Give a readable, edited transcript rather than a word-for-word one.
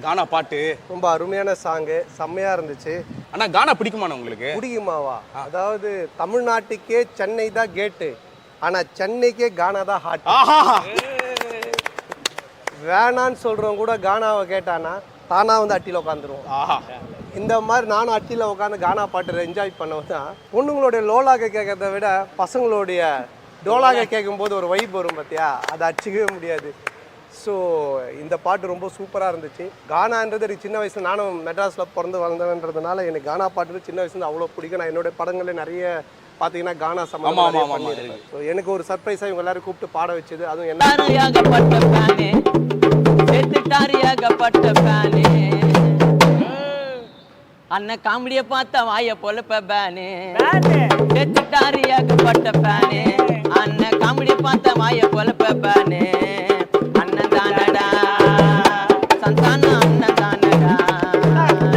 கானா பாட்டு ரொம்ப அருமையான சாங்கு, செம்மையா இருந்துச்சு. ஆனா கானா பிடிக்குமா உங்களுக்கு? பிடிக்குமாவா? அதாவது தமிழ்நாட்டுக்கே சென்னை தான் கேட்டு, ஆனா சென்னைக்கே கானா தான் ஹார்ட். ஆஹா வேணான்னு சொல்றவங்க கூட கானாவை கேட்டானா தானா வந்து அட்டியில் உட்காந்துருவோம். ஆஹா இந்த மாதிரி நானும் அட்டியில் உட்காந்து கானா பாட்டு என்ஜாய் பண்ணவும் தான் பொண்ணுங்களுடைய லோலாக கேட்கறத விட பசங்களுடைய டோலாக கேட்கும்போது ஒரு வைப் வரும் பார்த்தியா, அதை அடிச்சிக்கவே முடியாது. ஸோ இந்த பாட்டு ரொம்ப சூப்பராக இருந்துச்சு. கானான்றது எனக்கு சின்ன வயசில் நானும் மெட்ராஸில் பிறந்து வளர்ந்தவன்றதுனால எனக்கு கானா பாட்டு சின்ன வயசுலேருந்து அவ்வளோ பிடிக்கும். நான் என்னோட படங்களே நிறைய பார்த்தீங்கன்னா கானா சம்பந்தமாக பண்ணியிருக்கேன். ஸோ எனக்கு ஒரு சர்ப்ரைஸாக இவங்க எல்லாரும் கூப்பிட்டு பாட வச்சது, அதுவும் என்ன அண்ணன் காமெடியை பார்த்தா வாய பொழப்ப பேனே செத்துட்டாரியாகப்பட்ட பேனே அண்ணன் காமெடியை பார்த்தா வாய பொழப்ப பேனே